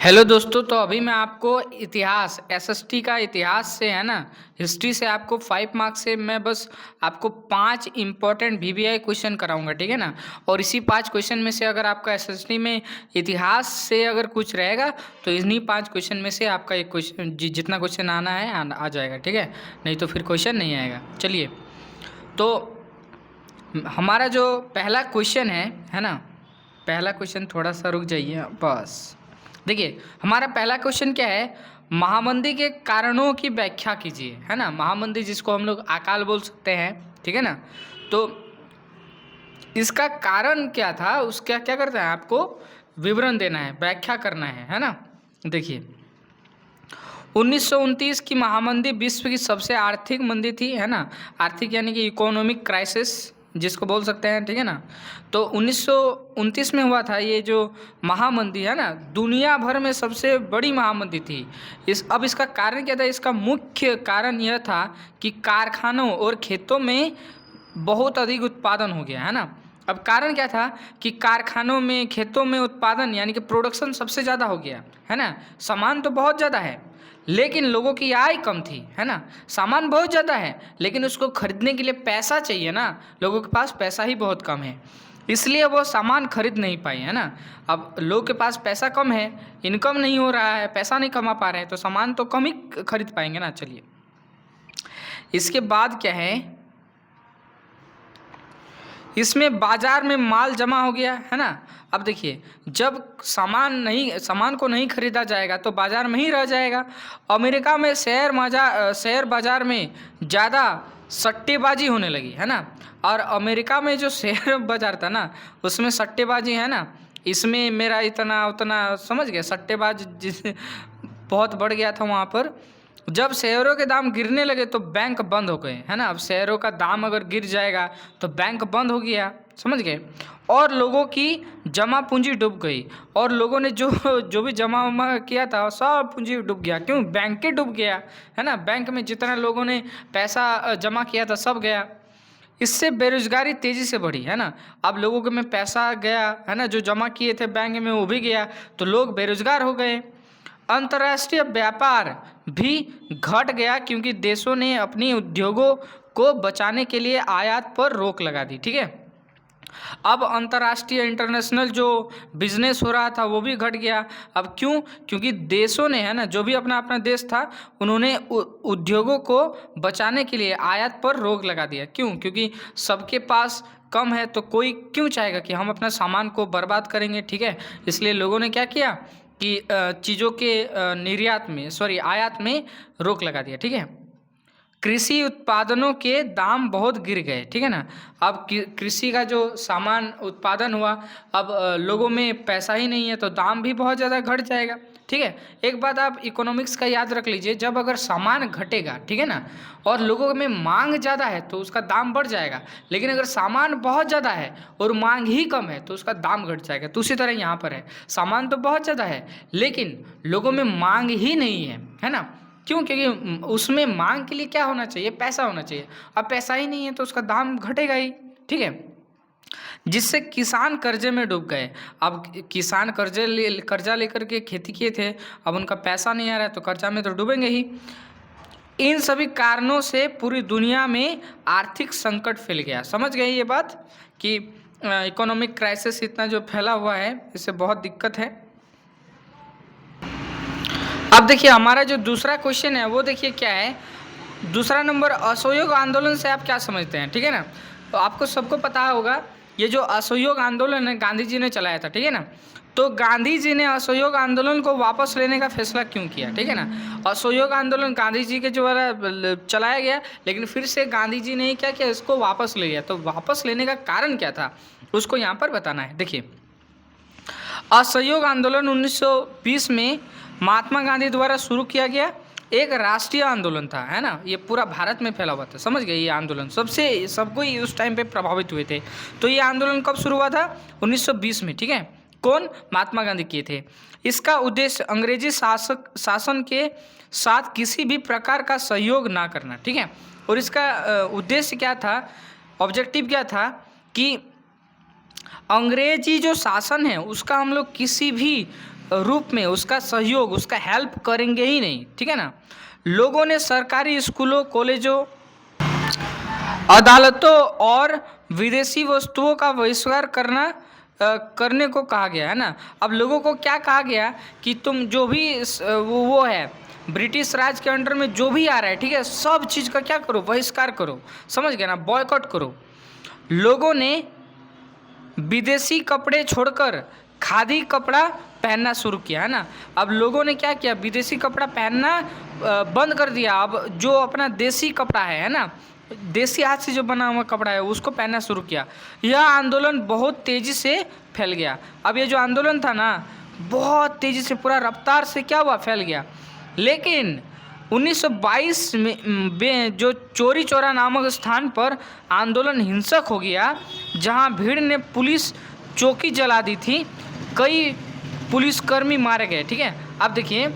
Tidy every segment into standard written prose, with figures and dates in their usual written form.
Hello दोस्तों, तो अभी मैं आपको इतिहास एसएसटी का इतिहास से है ना, हिस्ट्री से आपको 5 मार्क्स से मैं बस आपको 5 इम्पोर्टेंट वीवीआई क्वेश्चन कराऊंगा, ठीक है ना। और इसी 5 क्वेश्चन में से अगर आपका एसएसटी में इतिहास से अगर कुछ रहेगा तो इन्हीं 5 क्वेश्चन में से आपका एक क्वेश्चन जितना क्वेश्चन आना है आ जाएगा, ठीक है। नहीं तो फिर क्वेश्चन नहीं आएगा। चलिए, तो हमारा जो पहला क्वेश्चन है ना, पहला क्वेश्चन थोड़ा सा रुक जाइए बस। देखिए, हमारा पहला क्वेश्चन क्या है, महामंदी के कारणों की व्याख्या कीजिए, है ना। महामंदी जिसको हम लोग अकाल बोल सकते हैं, ठीक है ना। तो इसका कारण क्या था, उसका क्या करते हैं, आपको विवरण देना है, व्याख्या करना है ना। देखिए, 1929 की महामंदी विश्व की सबसे आर्थिक मंदी थी, है ना। आर्थिक यानी कि इकोनॉमिक क्राइसिस जिसको बोल सकते हैं, ठीक है ना। तो 1929 में हुआ था ये जो महामंदी है ना, दुनिया भर में सबसे बड़ी महामंदी थी। अब इसका कारण क्या था, इसका मुख्य कारण यह था कि कारखानों और खेतों में बहुत अधिक उत्पादन हो गया, है ना। अब कारण क्या था कि कारखानों में खेतों में उत्पादन यानी कि प्रोडक्शन सबसे ज़्यादा हो गया, है ना। सामान तो बहुत ज़्यादा है लेकिन लोगों की आय कम थी, है ना। सामान बहुत ज़्यादा है लेकिन उसको खरीदने के लिए पैसा चाहिए ना, लोगों के पास पैसा ही बहुत कम है, इसलिए वो सामान खरीद नहीं पाए, है ना। अब लोगों के पास पैसा कम है, इनकम नहीं हो रहा है, पैसा नहीं कमा पा रहे हैं, तो सामान तो कम ही खरीद पाएंगे ना। चलिए, इसके बाद क्या है, इसमें बाजार में माल जमा हो गया, है ना। अब देखिए, जब सामान को नहीं खरीदा जाएगा तो बाजार में ही रह जाएगा। अमेरिका में शेयर बाजार में ज़्यादा सट्टेबाजी होने लगी, है ना। और अमेरिका में जो शेयर बाजार था ना, उसमें सट्टेबाजी, है ना, इसमें मेरा इतना उतना समझ गया, सट्टेबाज जिस बहुत बढ़ गया था वहाँ पर। जब शेयरों के दाम गिरने लगे तो बैंक बंद हो गए, है ना। अब शेयरों का दाम अगर गिर जाएगा तो बैंक बंद हो गया, समझ गए। और लोगों की जमा पूंजी डूब गई, और लोगों ने जो जो भी जमा उमा किया था सब पूंजी डूब गया। क्यों? बैंक ही डूब गया, है ना। बैंक में जितना लोगों ने पैसा जमा किया था सब गया। इससे बेरोजगारी तेजी से बढ़ी, है ना। अब लोगों के में पैसा गया, है ना, जो जमा किए थे बैंक में वो भी गया, तो लोग बेरोजगार हो गए। अंतर्राष्ट्रीय व्यापार भी घट गया क्योंकि देशों ने अपनी उद्योगों को बचाने के लिए आयात पर रोक लगा दी, ठीक है। अब अंतर्राष्ट्रीय इंटरनेशनल जो बिजनेस हो रहा था वो भी घट गया। अब क्यों? क्योंकि देशों ने, है ना, जो भी अपना अपना देश था उन्होंने उद्योगों को बचाने के लिए आयात पर रोक लगा दिया। क्यों? क्योंकि सबके पास कम है तो कोई क्यों चाहेगा कि हम अपना सामान को बर्बाद करेंगे, ठीक है। इसलिए लोगों ने क्या किया कि चीज़ों के आयात में रोक लगा दिया, ठीक है। कृषि उत्पादनों के दाम बहुत गिर गए, ठीक है ना। अब कृषि का जो सामान उत्पादन हुआ, अब लोगों में पैसा ही नहीं है तो दाम भी बहुत ज़्यादा घट जाएगा, ठीक है। एक बात आप इकोनॉमिक्स का याद रख लीजिए, जब अगर सामान घटेगा, ठीक है ना, और लोगों में मांग ज़्यादा है तो उसका दाम बढ़ जाएगा। लेकिन अगर सामान बहुत ज़्यादा है और मांग ही कम है तो उसका दाम घट जाएगा। तो उसी तरह यहाँ पर है, सामान तो बहुत ज़्यादा है लेकिन लोगों में मांग ही नहीं है ना। क्यों? क्योंकि उसमें मांग के लिए क्या होना चाहिए, पैसा होना चाहिए। अब पैसा ही नहीं है तो उसका दाम घटेगा ही, ठीक है। जिससे किसान कर्जे में डूब गए। अब किसान कर्जा लेकर के खेती किए थे, अब उनका पैसा नहीं आ रहा है तो कर्जा में तो डूबेंगे ही। इन सभी कारणों से पूरी दुनिया में आर्थिक संकट फैल गया। समझ गए ये बात कि इकोनॉमिक क्राइसिस इतना जो फैला हुआ है, इससे बहुत दिक्कत है। अब देखिए, हमारा जो दूसरा क्वेश्चन है वो देखिए क्या है। दूसरा नंबर, असहयोग आंदोलन से आप क्या समझते हैं, ठीक है ना। तो आपको सबको पता होगा ये जो असहयोग आंदोलन है गांधी जी ने चलाया था, ठीक है ना। तो गांधी जी ने असहयोग आंदोलन को वापस लेने का फैसला क्यों किया, ठीक है ना। असहयोग आंदोलन गांधी जी के जो चलाया गया, लेकिन फिर से गांधी जी ने क्या किया, इसको वापस ले लिया। तो वापस लेने का कारण क्या था उसको यहाँ पर बताना है। देखिए, असहयोग आंदोलन 1920 में महात्मा गांधी द्वारा शुरू किया गया एक राष्ट्रीय आंदोलन था, है ना। ये पूरा भारत में फैला हुआ था, समझ गए। ये आंदोलन सबको ही उस टाइम पे प्रभावित हुए थे। तो ये आंदोलन कब शुरू हुआ था? 1920 में, ठीक है। कौन? महात्मा गांधी किए थे। इसका उद्देश्य अंग्रेजी शासन के साथ किसी भी प्रकार का सहयोग ना करना, ठीक है। और इसका उद्देश्य क्या था, ऑब्जेक्टिव क्या था कि अंग्रेजी जो शासन है उसका हम लोग किसी भी रूप में उसका सहयोग, उसका हेल्प करेंगे ही नहीं, ठीक है ना। लोगों ने सरकारी स्कूलों, कॉलेजों, अदालतों और विदेशी वस्तुओं का बहिष्कार करने को कहा गया है ना। अब लोगों को क्या कहा गया कि तुम जो भी वो है ब्रिटिश राज के अंडर में जो भी आ रहा है, ठीक है, सब चीज़ का क्या करो, बहिष्कार करो, समझ गए ना, बॉयकॉट करो। लोगों ने विदेशी कपड़े छोड़कर खादी कपड़ा पहनना शुरू किया है ना। अब लोगों ने क्या किया, विदेशी कपड़ा पहनना बंद कर दिया। अब जो अपना देसी कपड़ा है ना, देसी हाथ से जो बना हुआ कपड़ा है उसको पहनना शुरू किया। यह आंदोलन बहुत तेज़ी से फैल गया। अब ये जो आंदोलन था ना, बहुत तेज़ी से, पूरा रफ्तार से क्या हुआ, फैल गया। लेकिन 1922 में जो चोरी चौरा नामक स्थान पर आंदोलन हिंसक हो गया, जहां भीड़ ने पुलिस चौकी जला दी थी, कई पुलिसकर्मी मारे गए, ठीक है। अब देखिए,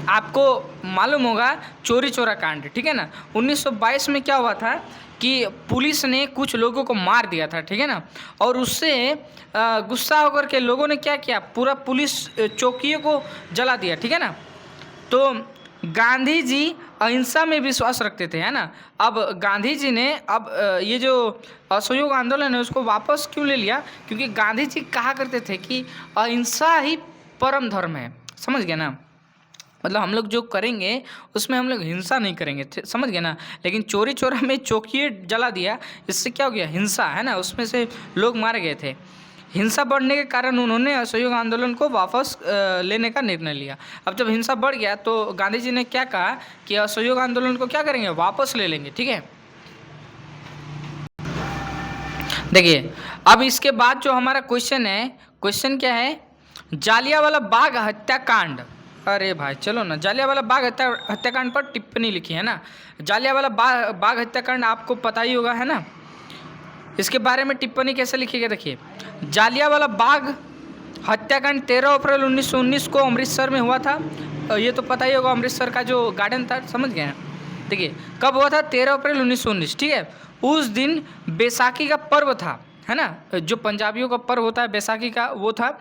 आपको मालूम होगा चोरी चौरा कांड, ठीक है ना। 1922 में क्या हुआ था कि पुलिस ने कुछ लोगों को मार दिया था, ठीक है ना। और उससे गुस्सा होकर के लोगों ने क्या किया, पूरा पुलिस चौकियों को जला दिया, ठीक है ना। तो गांधी जी अहिंसा में विश्वास रखते थे, है ना। अब गांधी जी ने अब ये जो असहयोग आंदोलन है उसको वापस क्यों ले लिया, क्योंकि गांधी जी कहा करते थे कि अहिंसा ही परम धर्म है, समझ गए ना। मतलब हम लोग जो करेंगे उसमें हम लोग हिंसा नहीं करेंगे, समझ गए ना। लेकिन चोरी चोरा में चौकिए जला दिया, इससे क्या हो गया, हिंसा, है ना, उसमें से लोग मारे गए थे। हिंसा बढ़ने के कारण उन्होंने असहयोग आंदोलन को वापस लेने का निर्णय लिया। अब जब हिंसा बढ़ गया तो गांधी जी ने क्या कहा कि असहयोग आंदोलन को क्या करेंगे, वापस ले लेंगे, ठीक है। देखिए, अब इसके बाद जो हमारा क्वेश्चन है, क्वेश्चन क्या है, जालियांवाला बाग हत्याकांड। अरे भाई चलो ना, जालियांवाला बाग हत्याकांड पर टिप्पणी लिखी है ना। जालियांवाला बाग हत्याकांड आपको पता ही होगा, है ना। इसके बारे में टिप्पणी कैसे लिखी गई, देखिए। जालियांवाला बाग हत्याकांड 13 अप्रैल 1919 को अमृतसर में हुआ था। ये तो पता ही होगा, अमृतसर का जो गार्डन था, समझ गए। देखिए कब हुआ था, 13 अप्रैल 1919, ठीक है। उस दिन बैसाखी का पर्व था, है ना, जो पंजाबियों का पर्व होता है बैसाखी का, वो था।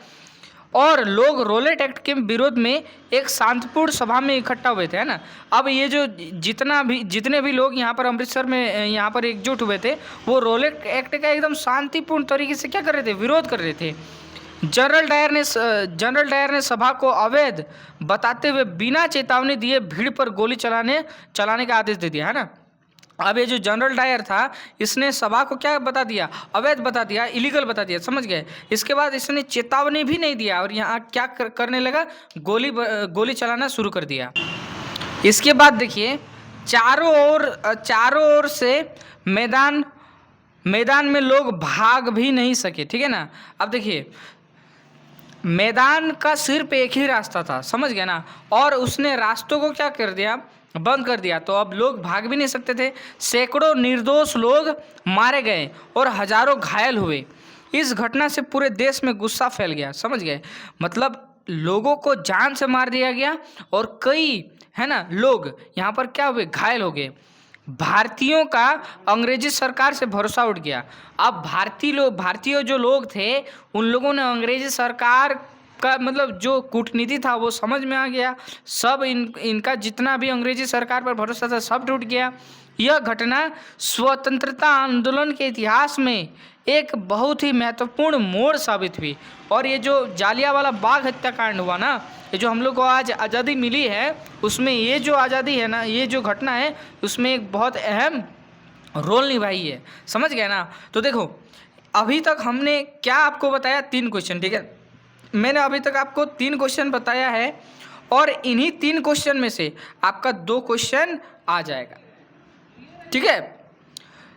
और लोग रोलेट एक्ट के विरोध में एक शांतिपूर्ण सभा में इकट्ठा हुए थे, है ना। अब ये जो जितने भी लोग यहाँ पर अमृतसर में यहाँ पर एकजुट हुए थे, वो रोलेट एक्ट का एकदम शांतिपूर्ण तरीके से क्या कर रहे थे, विरोध कर रहे थे। जनरल डायर ने सभा को अवैध बताते हुए बिना चेतावनी दिए भीड़ पर गोली चलाने का आदेश दे दिया, है ना। अब ये जो जनरल डायर था, इसने सभा को क्या बता दिया, अवैध बता दिया, इलीगल बता दिया, समझ गए। इसके बाद इसने चेतावनी भी नहीं दिया और यहाँ क्या करने लगा, गोली चलाना शुरू कर दिया। इसके बाद देखिए, चारों ओर से मैदान में लोग भाग भी नहीं सके, ठीक है ना। अब देखिए, मैदान का सिर्फ एक ही रास्ता था, समझ गए ना, और उसने रास्तों को क्या कर दिया, बंद कर दिया। तो अब लोग भाग भी नहीं सकते थे। सैकड़ों निर्दोष लोग मारे गए और हजारों घायल हुए। इस घटना से पूरे देश में गुस्सा फैल गया, समझ गए। मतलब लोगों को जान से मार दिया गया और कई, है ना, लोग यहाँ पर क्या हुए, घायल हो गए। भारतीयों का अंग्रेजी सरकार से भरोसा उठ गया। अब भारतीय जो लोग थे, उन लोगों ने अंग्रेजी सरकार का मतलब जो कूटनीति था वो समझ में आ गया। सब इनका जितना भी अंग्रेजी सरकार पर भरोसा था सब टूट गया। यह घटना स्वतंत्रता आंदोलन के इतिहास में एक बहुत ही महत्वपूर्ण मोड़ साबित हुई। और ये जो जालियांवाला बाग हत्याकांड हुआ ना, ये जो हम लोग को आज आज़ादी मिली है, उसमें ये जो आज़ादी है ना, ये जो घटना है, उसमें एक बहुत अहम रोल निभाई है, समझ गए ना। तो देखो, अभी तक हमने क्या आपको बताया, 3 क्वेश्चन, ठीक है। मैंने अभी तक आपको 3 क्वेश्चन बताया है और इन्हीं 3 क्वेश्चन में से आपका 2 क्वेश्चन आ जाएगा, ठीक है।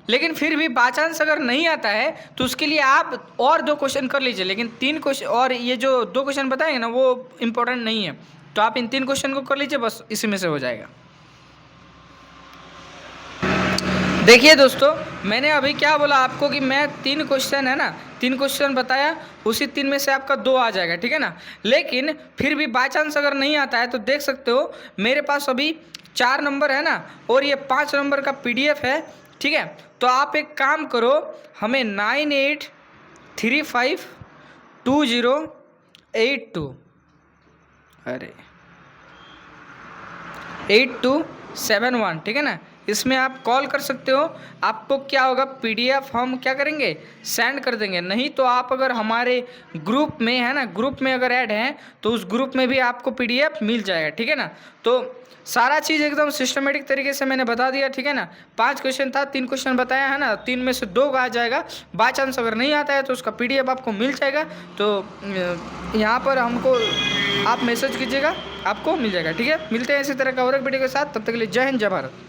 लेकिन फिर भी बाय चांस अगर नहीं आता है तो उसके लिए आप और 2 क्वेश्चन कर लीजिए। लेकिन 3 क्वेश्चन और ये जो 2 क्वेश्चन बताएंगे ना, वो इम्पोर्टेंट नहीं है, तो आप इन 3 क्वेश्चन को कर लीजिए, बस इसी में से हो जाएगा। देखिए दोस्तों, मैंने अभी क्या बोला आपको कि मैं 3 क्वेश्चन है ना, 3 क्वेश्चन बताया, उसी 3 में से आपका 2 आ जाएगा, ठीक है ना। लेकिन फिर भी बाय चांस अगर नहीं आता है तो देख सकते हो मेरे पास अभी 4 नंबर है ना, और ये 5 नंबर का PDF है, ठीक है। तो आप एक काम करो, हमें 98352082 अरे 8271, ठीक है ना। इसमें आप कॉल कर सकते हो। आपको क्या होगा, पीडीएफ हम क्या करेंगे, सेंड कर देंगे। नहीं तो आप अगर हमारे ग्रुप में है ना, ग्रुप में अगर ऐड हैं तो उस ग्रुप में भी आपको पीडीएफ मिल जाएगा, ठीक है ना। तो सारा चीज़ एकदम सिस्टमेटिक तरीके से मैंने बता दिया, ठीक है ना। 5 क्वेश्चन था, 3 क्वेश्चन बताया है ना, 3 में से 2 आ जाएगा। बाई चांस अगर नहीं आता है तो उसका पीडीएफ आपको मिल जाएगा। तो यहाँ पर हमको आप मैसेज कीजिएगा, आपको मिल जाएगा, ठीक है। मिलते हैं इसी तरह का और एक वीडियो के साथ, तब तक के लिए जय हिंद जय भारत।